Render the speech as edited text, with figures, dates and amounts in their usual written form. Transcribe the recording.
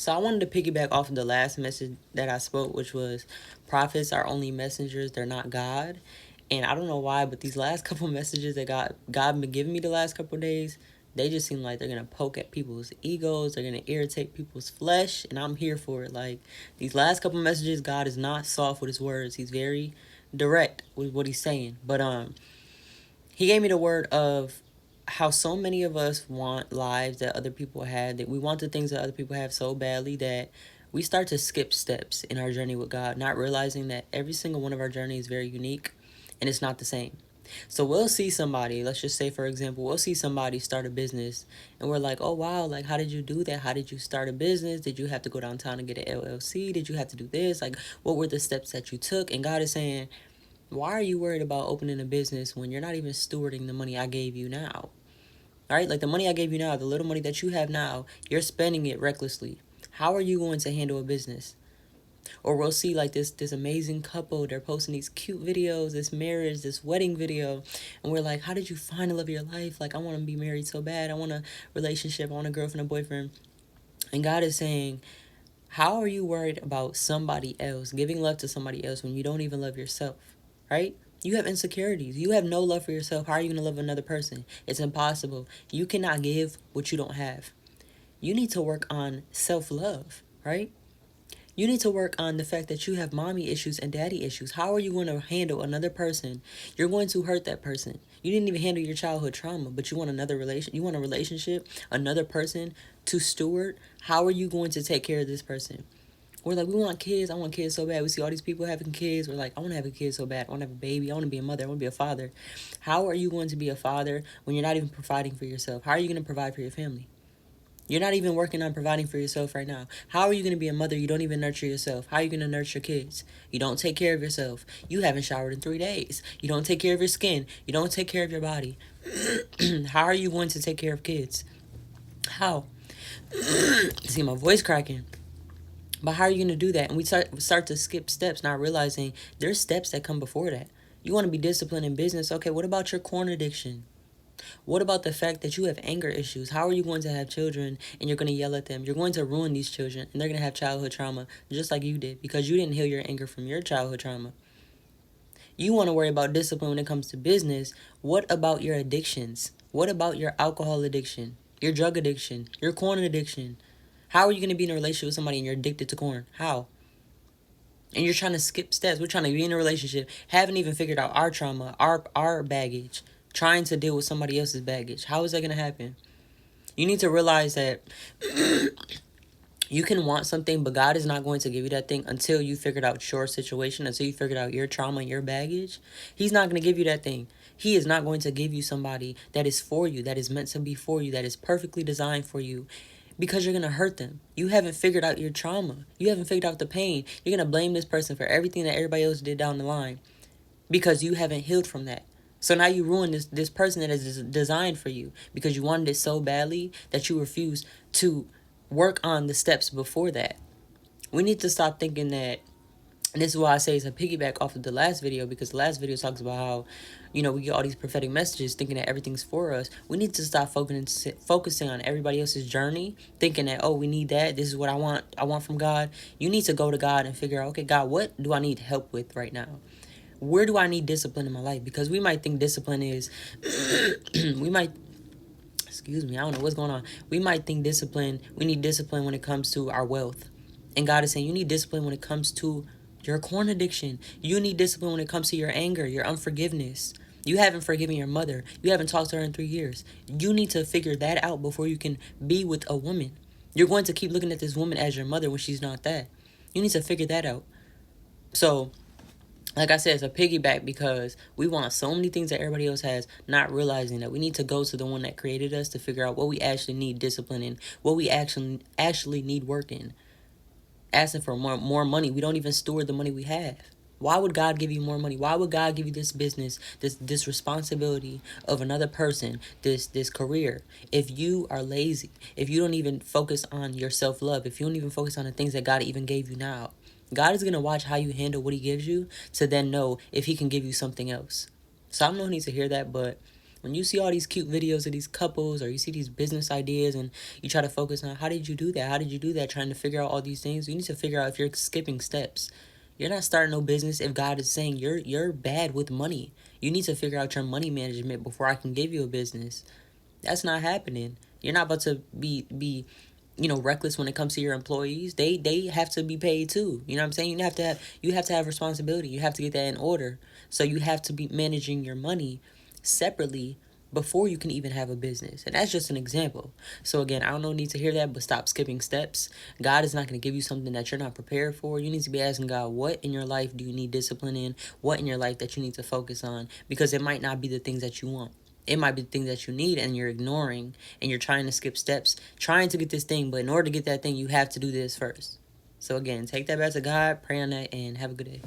So I wanted to piggyback off of the last message that I spoke, which was prophets are only messengers, they're not God. And I don't know why, but these last couple messages that God been giving me the last couple days, they just seem like they're gonna poke at people's egos, they're gonna irritate people's flesh, and I'm here for it. Like these last couple messages, God is not soft with his words. He's very direct with what he's saying. But he gave me the word of how so many of us want lives that other people had, that we want the things that other people have so badly that we start to skip steps in our journey with God, not realizing that every single one of our journey is very unique and it's not the same. So we'll see somebody, let's just say for example, we'll see somebody start a business and we're like, oh wow, like how did you do that? How did you start a business? Did you have to go downtown and get an LLC? Did you have to do this? Like what were the steps that you took? And God is saying, why are you worried about opening a business when you're not even stewarding the money I gave you now? All right, like the money I gave you now, the little money that you have now, you're spending it recklessly. How are you going to handle a business? Or we'll see like this amazing couple, they're posting these cute videos, this marriage, this wedding video, and we're like, how did you find the love of your life? Like I want to be married so bad. I want a relationship. I want a girlfriend, a boyfriend. And God is saying, how are you worried about somebody else, giving love to somebody else when you don't even love yourself? Right? You have insecurities. You have no love for yourself. How are you going to love another person? It's impossible. You cannot give what you don't have. You need to work on self-love, right? You need to work on the fact that you have mommy issues and daddy issues. How are you going to handle another person? You're going to hurt that person. You didn't even handle your childhood trauma, but you want you want a relationship, another person to steward. How are you going to take care of this person? We're like, we want kids. I want kids so bad. We see all these people having kids. We're like, I want to have a kid so bad. I want to have a baby. I want to be a mother. I want to be a father. How are you going to be a father when you're not even providing for yourself? How are you going to provide for your family? You're not even working on providing for yourself right now. How are you going to be a mother? You don't even nurture yourself. How are you going to nurture your kids? You don't take care of yourself. You haven't showered in 3 days. You don't take care of your skin. You don't take care of your body. How are you going to take care of kids? How? See my voice cracking. But how are you going to do that? And we start to skip steps, not realizing there's steps that come before that. You want to be disciplined in business. Okay, what about your corn addiction? What about the fact that you have anger issues? How are you going to have children and you're going to yell at them? You're going to ruin these children and they're going to have childhood trauma just like you did because you didn't heal your anger from your childhood trauma. You want to worry about discipline when it comes to business. What about your addictions? What about your alcohol addiction, your drug addiction, your corn addiction? How are you going to be in a relationship with somebody and you're addicted to corn? How? And you're trying to skip steps. We're trying to be in a relationship, haven't even figured out our trauma, our baggage, trying to deal with somebody else's baggage. How is that going to happen? You need to realize that you can want something, but God is not going to give you that thing until you figured out your situation, until you figured out your trauma and your baggage. He's not going to give you that thing. He is not going to give you somebody that is for you, that is meant to be for you, that is perfectly designed for you, because you're going to hurt them. You haven't figured out your trauma. You haven't figured out the pain. You're going to blame this person for everything that everybody else did down the line because you haven't healed from that. So now you ruin this person that is designed for you because you wanted it so badly that you refused to work on the steps before that. We need to stop thinking that, and this is why I say it's a piggyback off of the last video, because the last video talks about how, we get all these prophetic messages thinking that everything's for us. We need to stop focusing on everybody else's journey, thinking that, oh, we need that. This is what I want from God. You need to go to God and figure out, okay, God, what do I need help with right now? Where do I need discipline in my life? Because we might think discipline is, excuse me, I don't know what's going on. We might think we need discipline when it comes to our wealth. And God is saying you need discipline when it comes to your corn addiction. You need discipline when it comes to your anger, your unforgiveness. You haven't forgiven your mother. You haven't talked to her in 3 years. You need to figure that out before you can be with a woman. You're going to keep looking at this woman as your mother when she's not that. You need to figure that out. So, like I said, it's a piggyback because we want so many things that everybody else has, not realizing that we need to go to the one that created us to figure out what we actually need discipline in, what we actually need work in. Asking for more money, we don't even steward the money we have. Why would God give you more money? Why would God give you this business, this responsibility of another person, this career, if you are lazy, if you don't even focus on your self-love, if you don't even focus on the things that God even gave you now? God is going to watch how you handle what he gives you to then know if he can give you something else. So I don't know who needs to hear that, but When you see all these cute videos of these couples, or you see these business ideas, and you try to focus on how did you do that? How did you do that? Trying to figure out all these things. You need to figure out if you're skipping steps. You're not starting no business if God is saying you're bad with money. You need to figure out your money management before I can give you a business. That's not happening. You're not about to be reckless when it comes to your employees. They have to be paid too. You know what I'm saying? You have to have responsibility. You have to get that in order. So you have to be managing your money separately before you can even have a business. And that's just an example. So again, I don't need to hear that, but stop skipping steps. God is not going to give you something that you're not prepared for. You need to be asking God, what in your life do you need discipline in? What in your life that you need to focus on? Because it might not be the things that you want. It might be the thing that you need and you're ignoring, and you're trying to skip steps, trying to get this thing. But in order to get that thing, you have to do this first. So again, take that back to God, pray on that, and have a good day.